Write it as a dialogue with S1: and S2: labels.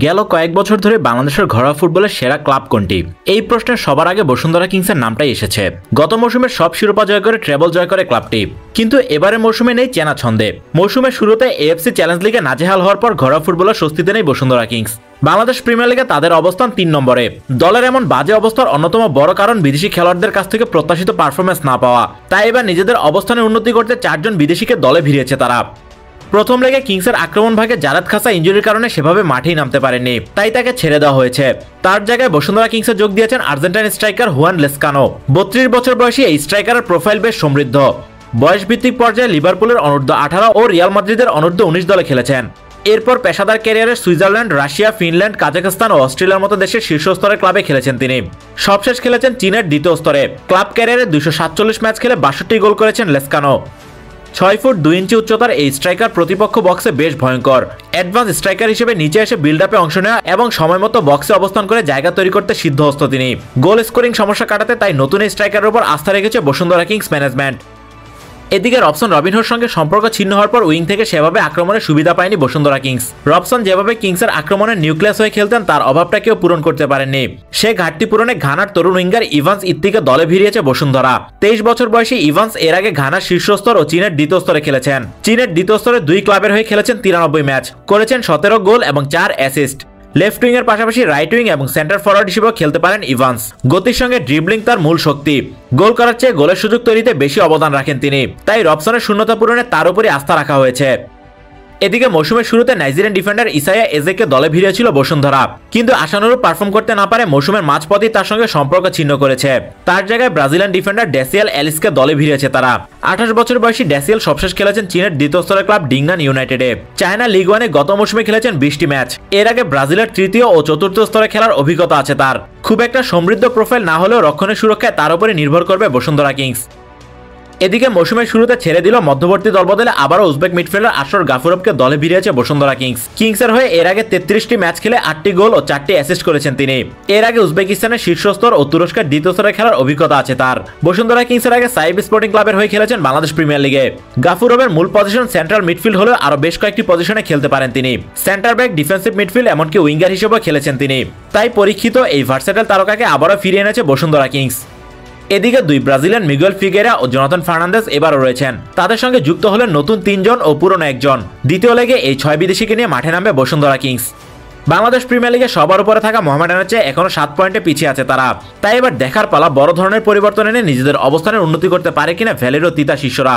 S1: গেল কয়েক বছর ধরে বাংলাদেশের ঘরোয়া ফুটবলের সেরা ক্লাব কোনটি? এই প্রশ্নের সবার আগে বসুন্ধরা কিংসের নামটাই এসেছে। গত মৌসুমে সব শিরোপা জয় করে ট্রেবল জয় করে ক্লাবটি, কিন্তু এবারে মৌসুমে নেই চেনা ছন্দে। মৌসুমের শুরুতে এএফসি চ্যালেঞ্জ লিগে নাজেহাল হওয়ার পর ঘরোয়া ফুটবলের স্বস্তিতে নেই বসুন্ধরা কিংস। বাংলাদেশ প্রিমিয়ার লিগে তাদের অবস্থান ৩ নম্বরে। দলের এমন বাজে অবস্থার অন্যতম বড় কারণ বিদেশি খেলোয়াড়দের কাছ থেকে প্রত্যাশিত পারফরমেন্স না পাওয়া। তাই এবার নিজেদের অবস্থানের উন্নতি করতে ৪ জন বিদেশিকে দলে ভিড়িয়েছে তারা। প্রথম লেগে কিংসের আক্রমণ ভাগে জারাদ খাসা ইনজুরির কারণে সেভাবে মাঠেই নামতে পারেননি, তাই তাকে ছেড়ে দেওয়া হয়েছে। তার জায়গায় বসুন্ধরা কিংসে যোগ দিয়েছেন আর্জেন্টাইন স্ট্রাইকার হুয়ান লেসকানো। 32 বছর বয়সী এই স্ট্রাইকারের প্রোফাইল বেশ সমৃদ্ধ। বয়স ভিত্তিক পর্যায়ে লিভারপুলের অনূর্ধ্ব 18 ও রিয়াল মাদ্রিদের অনূর্ধ্ব 19 দলে খেলেছেন। এরপর পেশাদার ক্যারিয়ারে সুইজারল্যান্ড, রাশিয়া, ফিনল্যান্ড, কাজাখস্তান ও অস্ট্রেলিয়ার মতো দেশের শীর্ষ স্তরের ক্লাবে খেলেছেন তিনি। সবশেষ খেলেছেন চীনের দ্বিতীয় স্তরে। ক্লাব ক্যারিয়ারে 247 ম্যাচ খেলে 62 গোল করেছেন লেসকানো। 6 ফুট 2 ইঞ্চি উচ্চতার এই স্ট্রাইকার প্রতিপক্ষ বক্সে বেশ ভয়ঙ্কর। অ্যাডভান্স স্ট্রাইকার হিসেবে নিচে এসে বিল্ড আপে অংশ নেওয়া এবং সময়মতো বক্সে অবস্থান করে জায়গা তৈরি করতে সিদ্ধহস্ত তিনি। গোল স্কোরিং সমস্যা কাটাতে তাই নতুন এই স্ট্রাইকারের উপর আস্থা রেখেছে বসুন্ধরা কিংস ম্যানেজমেন্ট। এদিকে রবসন রবিনহোর সঙ্গে সম্পর্ক ছিন্ন হওয়ার পর উইং থেকে সেভাবে আক্রমণের সুবিধা পায়নি বসুন্ধরা কিংস। রবসন যেভাবে কিংসের আক্রমণের নিউক্লিয়াস হয়ে খেলতেন তার অভাবটা কেউ পূরণ করতে পারেননি। সে ঘাটতি পূরণে ঘানার তরুণ উইঙ্গার ইভান্স ইত্তিকে দলে ভিড়িয়েছে বসুন্ধরা। 23 বছর বয়সী ইভান্স এর আগে ঘানার শীর্ষস্তর ও চীনের দ্বিতীয় স্তরে খেলেছেন। চীনের দ্বিতীয় স্তরে 2 ক্লাবের হয়ে খেলেছেন 93 ম্যাচ, করেছেন 17 গোল এবং 4 অ্যাসিস্ট। লেফট উইং এর পাশাপাশি রাইট উইং এবং সেন্টার ফরওয়ার্ড হিসেবেও খেলতে পারেন ইভান্স। গতির সঙ্গে ড্রিবলিং তার মূল শক্তি। গোল করার চেয়ে গোলের সুযোগ তৈরিতে বেশি অবদান রাখেন তিনি, তাই রবসনের শূন্যতা পূরণে তার উপরই আস্থা রাখা হয়েছে। এদিকে মৌসুমের শুরুতে নাইজেরিয়ান ডিফেন্ডার ইসায়া এজেকে দলে ভিড়িয়েছিল বসুন্ধরা, কিন্তু আশানুরূপ পারফর্ম করতে না পারে মৌসুমের মাঝপথেই তার সঙ্গে সম্পর্ক ছিন্ন করেছে। তার জায়গায় ব্রাজিলিয়ান ডিফেন্ডার ডেসিয়েল অ্যালিসকে দলে ভিড়িয়েছে তারা। 28 বছর বয়সী ডেসিয়েল সবশেষ খেলেছেন চীনের দ্বিতীয় স্তরের ক্লাব ডিংনান ইউনাইটেডে। চায়না লিগ 1-এ গত মৌসুমে খেলেছেন 20টি ম্যাচ। এর আগে ব্রাজিলের তৃতীয় ও চতুর্থ স্তরে খেলার অভিজ্ঞতা আছে তার। খুব একটা সমৃদ্ধ প্রোফাইল না হলেও রক্ষণের সুরক্ষায় তার উপরে নির্ভর করবে বসুন্ধরা কিংস। এদিকে মৌসুমের শুরুতে ছেড়ে দিল মধ্যবর্তী দলবদলে আবারও উজবেক মিডফিল্ডার আশর গাফুরভকে দলে ভিড়িয়েছে বসুন্ধরা কিংস। কিংসের হয়ে এর আগে 33টি ম্যাচ খেলে 8টি গোল ও 4টি অ্যাসিস্ট করেছেন তিনি। এর আগে উজবেকিস্তানের শীর্ষস্তর ও তুরস্কের দ্বিতীয় স্তরে খেলার অভিজ্ঞতা আছে তার। বসুন্ধরা কিংসের আগে সাইব স্পোর্টিং ক্লাবের হয়ে খেলেছেন বাংলাদেশ প্রিমিয়ার লিগে। গাফুরভের মূল পজিশন সেন্ট্রাল মিডফিল্ড হলেও আরও বেশ কয়েকটি পজিশনে খেলতে পারেন তিনি। সেন্টার ব্যাক, ডিফেন্সিভ মিডফিল্ড এমনকি উইঙ্গার হিসেবেও খেলেছেন তিনি। তাই পরীক্ষিত এই ভার্সেটাইল তারকাকে আবারও ফিরিয়ে এনেছে বসুন্ধরা কিংস। এদিকে 2 ব্রাজিলিয়ান মিগুয়েল ফিগেরা ও জোনাথন ফার্নান্দেজ এবারও রয়েছেন। তাদের সঙ্গে যুক্ত হলেন নতুন 3 জন ও পুরনো 1 জন। দ্বিতীয় লেগে এই 6 বিদেশিকে নিয়ে মাঠে নামবে বসুন্ধরা কিংস। বাংলাদেশ প্রিমিয়ার লিগে সবার উপরে থাকা মোহামেডানের চেয়ে এখনো 7 পয়েন্টে পিছিয়ে আছে তারা। তাই এবার দেখার পালা বড় ধরনের পরিবর্তন এনে নিজেদের অবস্থানের উন্নতি করতে পারে কিনা ভ্যালির ও তিতা শিষ্যরা।